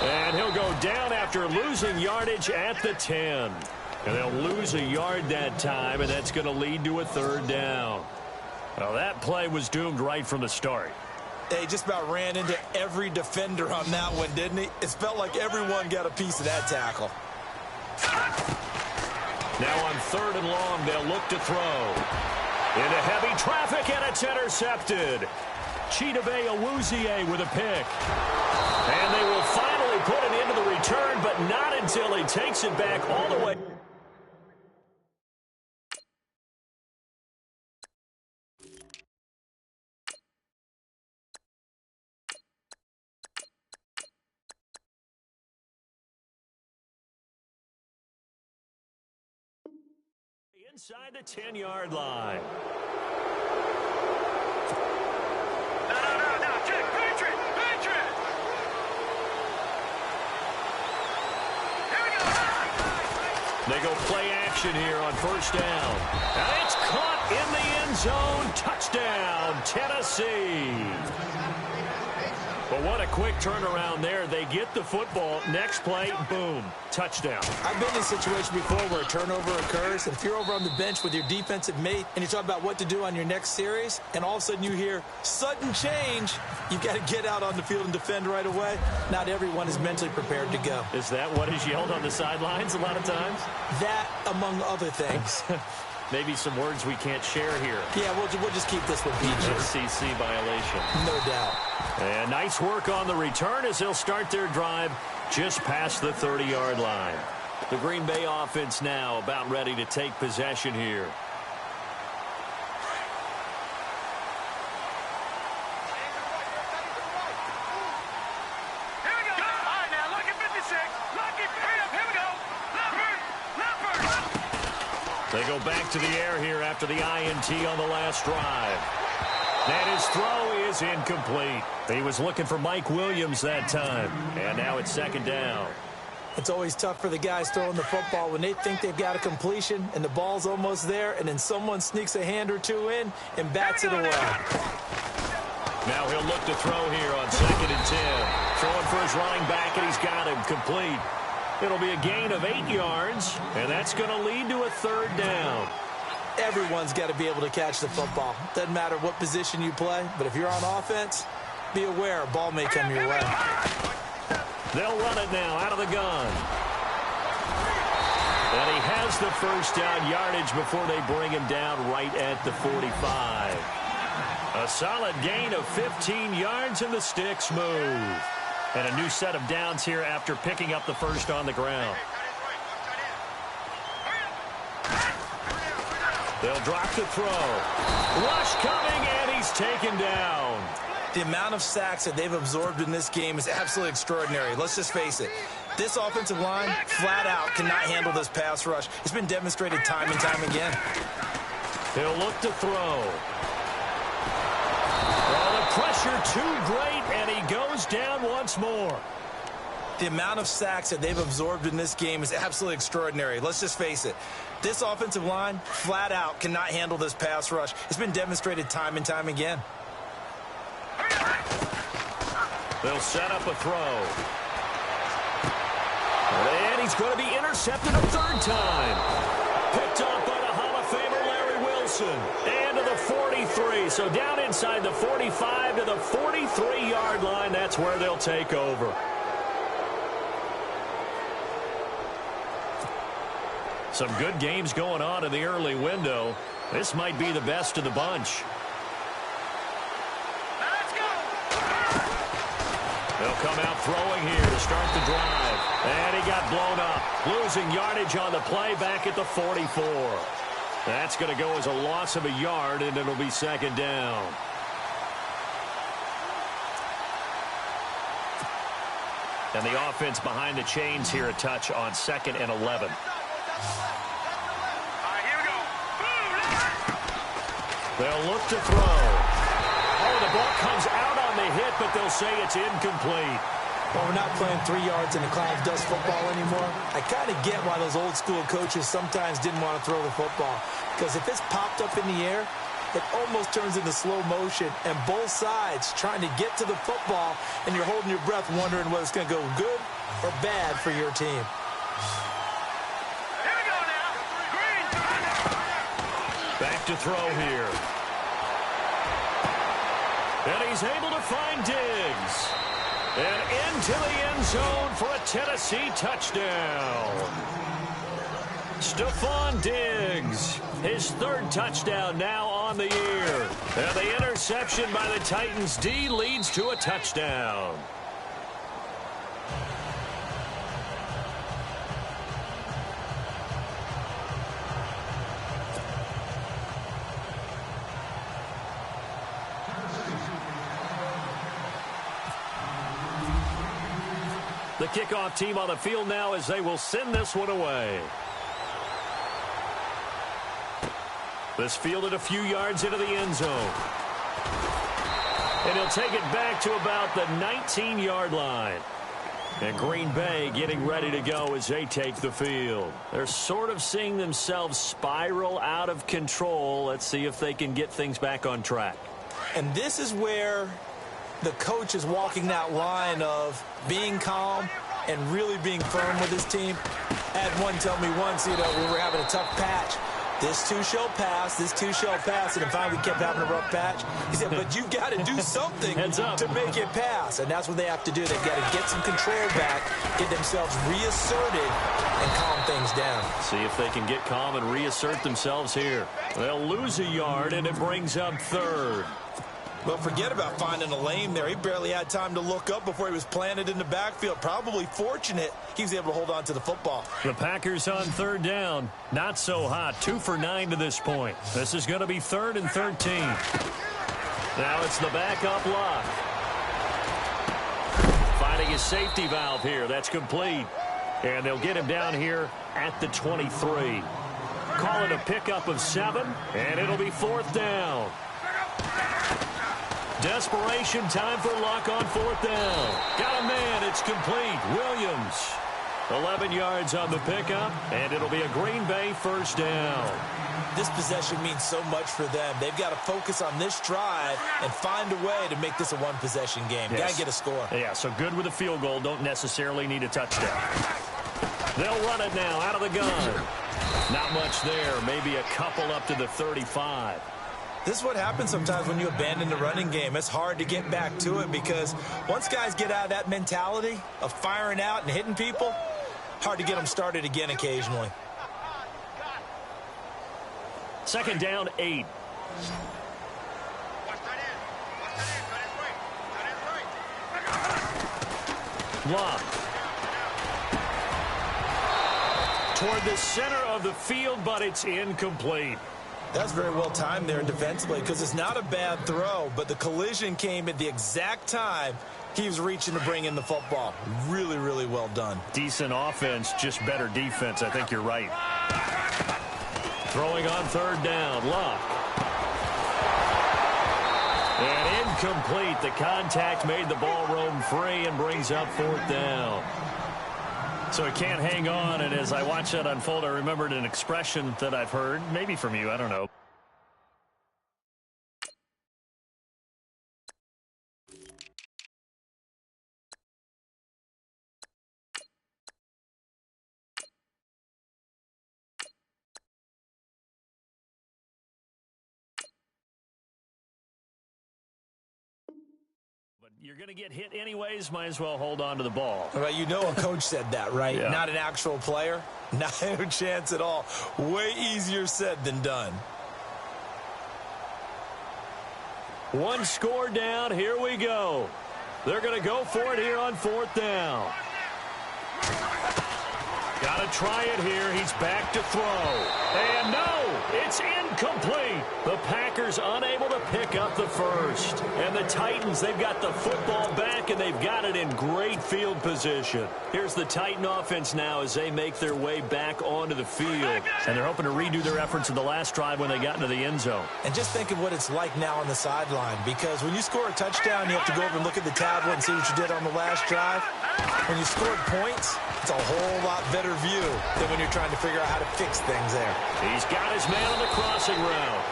C: And he'll go down after losing yardage at the 10. And they'll lose a yard that time, and that's going to lead to a 3rd down. Well, that play was doomed right from the start.
D: He just about ran into every defender on that one, didn't he? It felt like everyone got a piece of that tackle.
C: Now on 3rd and long, they'll look to throw. Into heavy traffic, and it's intercepted. Chidobe Awuzie with a pick. And they will finally put it into the return, but not until he takes it back all the way. Inside the 10-yard line.
E: No. Check. Patriot. Here we go.
C: They go play action here on first down. And it's caught in the end zone. Touchdown, Tennessee. But what a quick turnaround there. They get the football. Next play, boom, touchdown.
D: I've been in a situation before where a turnover occurs, and if you're over on the bench with your defensive mate and you talk about what to do on your next series, and all of a sudden you hear sudden change, you've got to get out on the field and defend right away. Not everyone is mentally prepared to go.
C: Is that what is yelled on the sidelines a lot of times?
D: That, among other things.
C: Maybe some words we can't share here.
D: Yeah, we'll just keep this one PG.
C: FCC violation.
D: No doubt.
C: And nice work on the return as they'll start their drive just past the 30-yard line. The Green Bay offense now about ready to take possession here. They go back to the air here after the INT on the last drive. And his throw is incomplete. He was looking for Mike Williams that time. And now it's second down.
D: It's always tough for the guys throwing the football when they think they've got a completion and the ball's almost there, and then someone sneaks a hand or two in and bats it away.
C: Now he'll look to throw here on 2nd and 10. Throwing for his running back, and he's got him complete. It'll be a gain of 8 yards, and that's going to lead to a 3rd down.
D: Everyone's got to be able to catch the football. Doesn't matter what position you play, but if you're on offense, be aware a ball may come your way.
C: They'll run it now out of the gun. And he has the first down yardage before they bring him down right at the 45. A solid gain of 15 yards, and the sticks move. And a new set of downs here after picking up the first on the ground. They'll drop the throw. Rush coming, and he's taken down.
D: The amount of sacks that they've absorbed in this game is absolutely extraordinary. Let's just face it. This offensive line, flat out, cannot handle this pass rush. It's been demonstrated time and time again.
C: He'll look to throw. Oh, the pressure too great, and he goes down once more.
D: The amount of sacks that they've absorbed in this game is absolutely extraordinary. Let's just face it. This offensive line, flat out, cannot handle this pass rush. It's been demonstrated time and time again.
C: They'll set up a throw. And he's going to be intercepted a 3rd time. Picked up by the Hall of Famer Larry Wilson. And to the 43. So down inside the 45 to the 43-yard line. That's where they'll take over. Some good games going on in the early window. This might be the best of the bunch. They'll come out throwing here to start the drive. And he got blown up. Losing yardage on the play back at the 44. That's going to go as a loss of a yard, and it'll be 2nd down. And the offense behind the chains here a touch on 2nd and 11. They'll look to throw. Oh, the ball comes out on the hit, but they'll say it's incomplete.
D: Well, we're not playing 3 yards in a cloud of dust football anymore. I kind of get why those old school coaches sometimes didn't want to throw the football. Because if it's popped up in the air, it almost turns into slow motion. And both sides trying to get to the football, and you're holding your breath wondering whether it's going to go good or bad for your team.
C: Back to throw here. And he's able to find Diggs. And into the end zone for a Tennessee touchdown. Stephon Diggs, his 3rd touchdown now on the year. And the interception by the Titans D leads to a touchdown. The kickoff team on the field now as they will send this one away. This fielded a few yards into the end zone. And he'll take it back to about the 19-yard line. And Green Bay getting ready to go as they take the field. They're sort of seeing themselves spiral out of control. Let's see if they can get things back on track.
D: And this is where the coach is walking that line of being calm and really being firm with his team. I had one tell me once, we were having a tough patch. This too shall pass, this too shall pass, and then finally we kept having a rough patch. He said, but you've got to do something to make it pass, and that's what they have to do. They've got to get some control back, get themselves reasserted, and calm things down.
C: See if they can get calm and reassert themselves here. They'll lose a yard, and it brings up 3rd.
D: Well, forget about finding a lane there. He barely had time to look up before he was planted in the backfield. Probably fortunate he was able to hold on to the football.
C: The Packers on 3rd down. Not so hot. 2 for 9 to this point. This is going to be 3rd and 13. Now it's the backup lock. Finding his safety valve here. That's complete. And they'll get him down here at the 23. call it a pickup of 7, and it'll be 4th down. Desperation time for Luck on 4th down. Got a man. It's complete. Williams. 11 yards on the pickup, and it'll be a Green Bay 1st down.
D: This possession means so much for them. They've got to focus on this drive and find a way to make this a one-possession game.
C: Yes.
D: Got to get a score.
C: Yeah, so good with a field goal. Don't necessarily need a touchdown. They'll run it now out of the gun. Not much there. Maybe a couple up to the 35.
D: This is what happens sometimes when you abandon the running game. It's hard to get back to it because once guys get out of that mentality of firing out and hitting people, hard to get them started again occasionally.
C: 2nd down, 8. Luck. Toward the center of the field, but it's incomplete.
D: That's very well timed there defensively because it's not a bad throw, but the collision came at the exact time he was reaching to bring in the football. Really, really well done.
C: Decent offense, just better defense. I think you're right. Throwing on 3rd down, Luck. And incomplete. The contact made the ball roam free and brings up 4th down. So it can't hang on, and as I watch that unfold, I remembered an expression that I've heard, maybe from you, I don't know. You're going to get hit anyways, might as well hold on to the ball.
D: Well, you know a coach said that, right?
C: Yeah. Not
D: an actual player. Not a chance at all. Way easier said than done.
C: 1 score down. Here we go. They're going to go for it here on 4th down. Got to try it here. He's back to throw. And no, it's incomplete. The Packers unable to pick up the first. And the Titans, they've got the football back, and they've got it in great field position. Here's the Titan offense now as they make their way back onto the field. And they're hoping to redo their efforts in the last drive when they got into the end zone.
D: And just think of what it's like now on the sideline, because when you score a touchdown, you have to go over and look at the tablet and see what you did on the last drive. When you scored points, it's a whole lot better view than when you're trying to figure out how to fix things there.
C: He's got his man on the crossing route.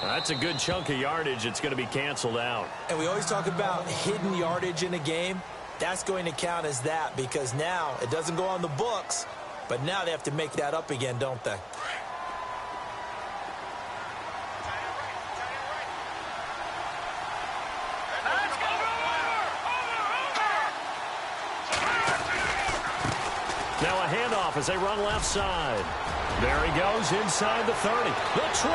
C: That's a good chunk of yardage. It's going to be canceled out.
D: And we always talk about hidden yardage in a game. That's going to count as that because now it doesn't go on the books, but now they have to make that up again, don't they?
C: Now a handoff as they run left side. There he goes inside the 30, the 20.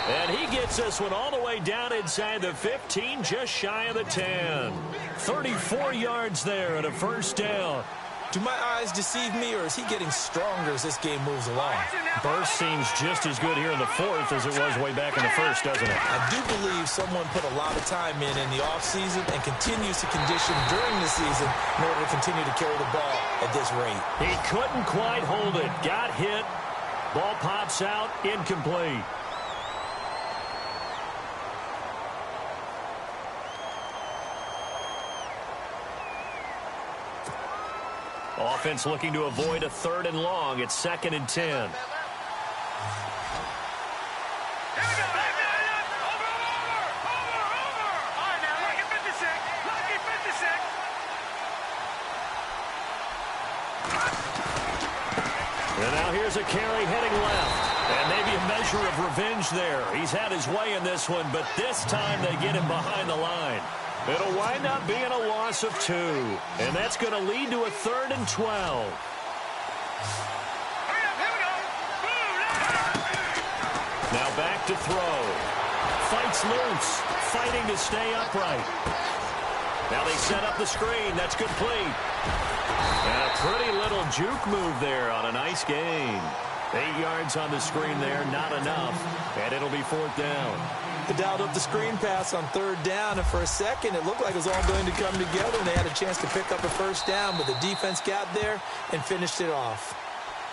C: And he gets this one all the way down inside the 15, just shy of the 10. 34 yards there and a 1st down.
D: Do my eyes deceive me, or is he getting stronger as this game moves along?
C: Burst seems just as good here in the 4th as it was way back in the 1st, doesn't it?
D: I do believe someone put a lot of time in the offseason and continues to condition during the season in order to continue to carry the ball at this rate.
C: He couldn't quite hold it. Got hit. Ball pops out. Incomplete. Offense looking to avoid a 3rd and long. It's 2nd and 10.
E: Here we go. Over. All right, now, lucky 56. Lucky 56.
C: And now here's a carry heading left. And maybe a measure of revenge there. He's had his way in this one, but this time they get him behind the line. It'll wind up being a loss of 2. And that's going to lead to a 3rd and 12. Now back to throw. Fights loose. Fighting to stay upright. Now they set up the screen. That's complete. And a pretty little juke move there on a nice gain. 8 yards on the screen there. Not enough. And it'll be 4th down.
D: They dialed up the screen pass on 3rd down, and for a second it looked like it was all going to come together, and they had a chance to pick up a 1st down, but the defense got there and finished it off.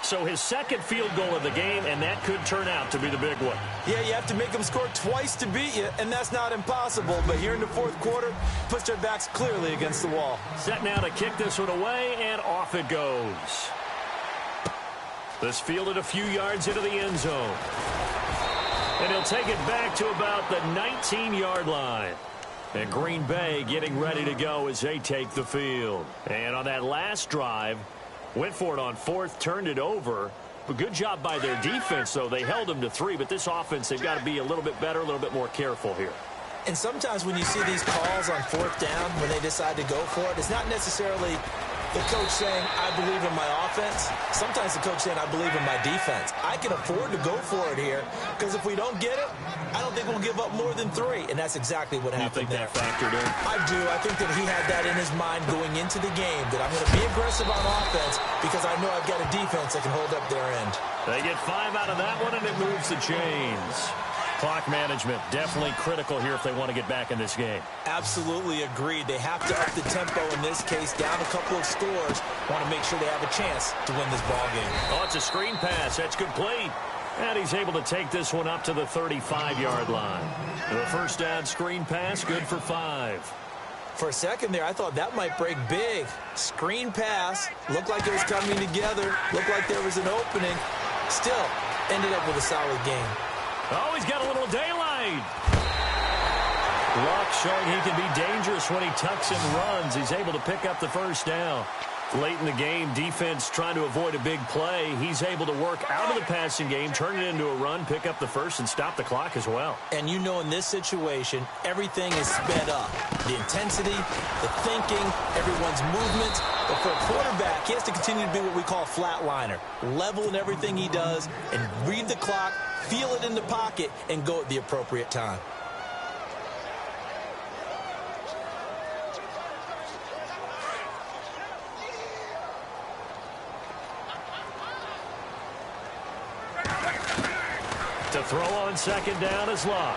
C: So his second field goal of the game, and that could turn out to be the big one.
D: Yeah, you have to make them score twice to beat you, and that's not impossible. But here in the fourth quarter, puts their backs clearly against the wall.
C: Set now to kick this one away, and off it goes. This fielded a few yards into the end zone. And he'll take it back to about the 19-yard line. And Green Bay getting ready to go as they take the field. And on that last drive, went for it on fourth, turned it over. A good job by their defense, though. They held them to 3, but this offense, they've got to be a little bit better, a little bit more careful here.
D: And sometimes when you see these calls on fourth down, when they decide to go for it, it's not necessarily the coach saying, I believe in my offense. Sometimes the coach saying, I believe in my defense. I can afford to go for it here, because if we don't get it, I don't think we'll give up more than 3. And that's exactly what happened there.
C: You think that factored in?
D: I do. I think that he had that in his mind going into the game, that I'm going to be aggressive on offense because I know I've got a defense that can hold up their end.
C: They get 5 out of that one, and it moves the chains. Clock management, definitely critical here if they want to get back in this game.
D: Absolutely agreed. They have to up the tempo in this case, down a couple of scores. Want to make sure they have a chance to win this ball game.
C: Oh, it's a screen pass. That's complete. And he's able to take this one up to the 35-yard line. The first down screen pass, good for 5.
D: For a second there, I thought that might break big. Screen pass, looked like it was coming together, looked like there was an opening. Still, ended up with a solid game.
C: Oh, he's got a little daylight. Luck showing he can be dangerous when he tucks and runs. He's able to pick up the first down. Late in the game, defense trying to avoid a big play. He's able to work out of the passing game, turn it into a run, pick up the first, and stop the clock as well.
D: And you know in this situation, everything is sped up. The intensity, the thinking, everyone's movements. But for a quarterback, he has to continue to be what we call a flatliner. Level in everything he does and read the clock, feel it in the pocket, and go at the appropriate time.
C: To throw on second down is Luck.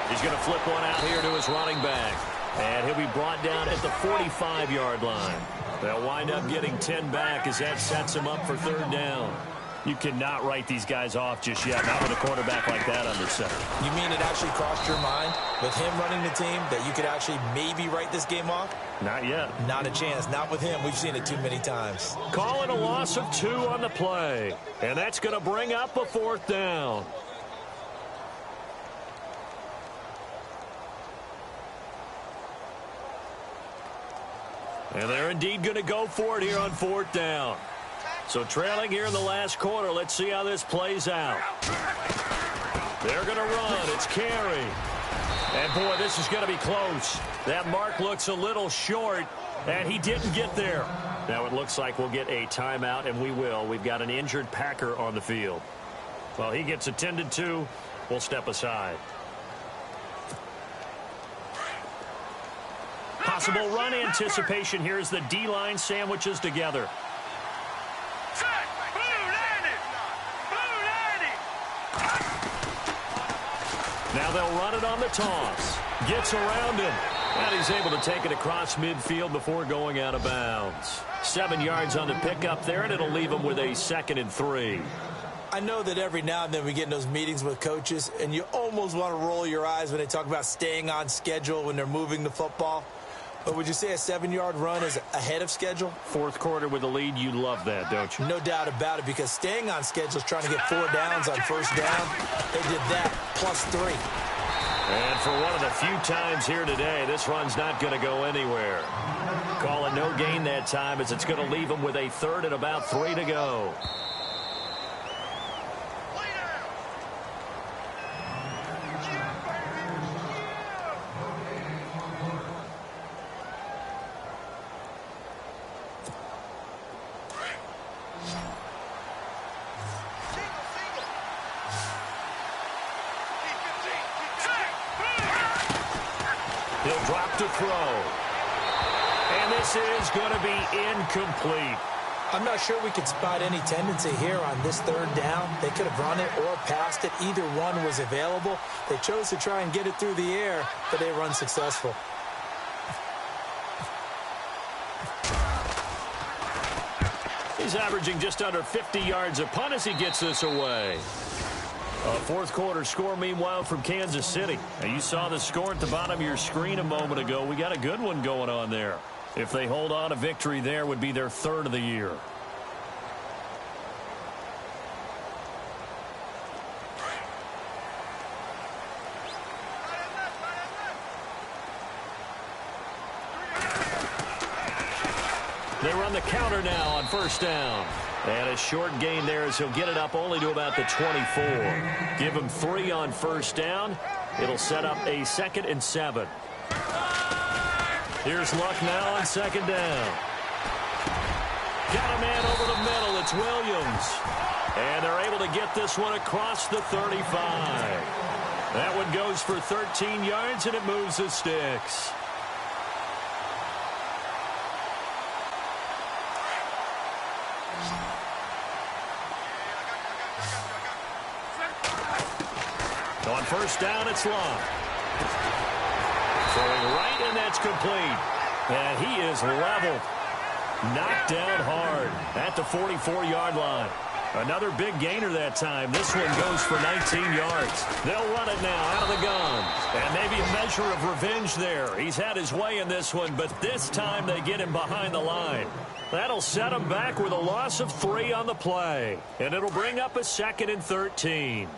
C: He's going to flip one out here to his running back. And he'll be brought down at the 45-yard line. They'll wind up getting 10 back as that sets him up for third down. You cannot write these guys off just yet, not with a quarterback like that under center.
D: You mean it actually crossed your mind with him running the team that you could actually maybe write this game off?
C: Not yet.
D: Not a chance. Not with him. We've seen it too many times.
C: Calling a loss of 2 on the play. And that's going to bring up a fourth down. And they're indeed going to go for it here on fourth down. So trailing here in the last quarter. Let's see how this plays out. They're going to run. It's Carey. And, boy, this is going to be close. That mark looks a little short, and he didn't get there. Now it looks like we'll get a timeout, and we will. We've got an injured Packer on the field. Well, he gets attended to. We'll step aside. Possible run anticipation here as the D-line sandwiches together. Now they'll run it on the toss. Gets around him. And he's able to take it across midfield before going out of bounds. 7 yards on the pickup there, and it'll leave him with a 2nd and 3.
D: I know that every now and then we get in those meetings with coaches, and you almost want to roll your eyes when they talk about staying on schedule when they're moving the football. But would you say a 7-yard run is ahead of schedule?
C: Fourth quarter with a lead, you love that, don't you?
D: No doubt about it, because staying on schedule is trying to get 4 downs on first down. They did that plus 3.
C: And for one of the few times here today, this run's not going to go anywhere. Call it no gain that time as it's going to leave them with a 3rd and about 3 to go. He'll drop to throw. And this is going to be incomplete.
D: I'm not sure we could spot any tendency here on this 3rd down. They could have run it or passed it. Either one was available. They chose to try and get it through the air, but they run successful.
C: He's averaging just under 50 yards a punt as he gets this away. A fourth quarter score, meanwhile, from Kansas City. Now, you saw the score at the bottom of your screen a moment ago. We got a good one going on there. If they hold on, a victory there would be their third of the year. They run the counter now on first down. And a short gain there as he'll get it up only to about the 24. Give him 3 on first down. It'll set up a 2nd and 7. Here's Luck now on second down. Got a man over the middle. It's Williams. And they're able to get this one across the 35. That one goes for 13 yards, and it moves the sticks. On first down, it's Long. Throwing right, and that's complete. And he is leveled. Knocked down hard at the 44-yard line. Another big gainer that time. This one goes for 19 yards. They'll run it now out of the gun. And maybe a measure of revenge there. He's had his way in this one, but this time they get him behind the line. That'll set him back with a loss of 3 on the play. And it'll bring up a 2nd and 13.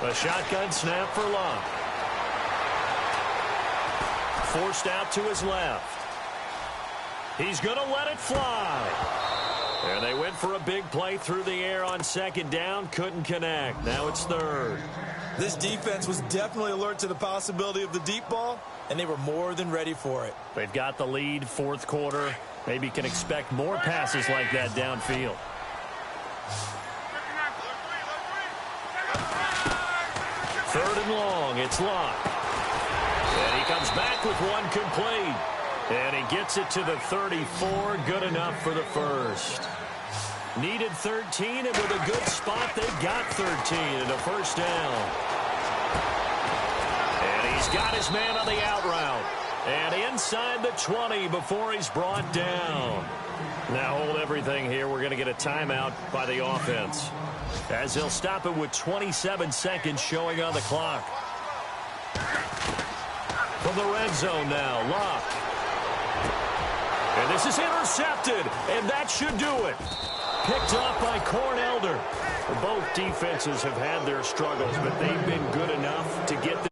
C: A shotgun snap for Luck. Forced out to his left. He's going to let it fly. And they went for a big play through the air on second down. Couldn't connect. Now it's third.
D: This defense was definitely alert to the possibility of the deep ball, and they were more than ready for it.
C: They've got the lead, fourth quarter. Maybe can expect more passes like that downfield. Third and long, it's Luck. And he comes back with one complete. And he gets it to the 34, good enough for the first. Needed 13, and with a good spot, they got 13 and a first down. And he's got his man on the out route. And inside the 20 before he's brought down. Now hold everything here. We're going to get a timeout by the offense, as they'll stop it with 27 seconds showing on the clock. From the red zone now, Luck. And this is intercepted, and that should do it. Picked up by Cornelder. Both defenses have had their struggles, but they've been good enough to get the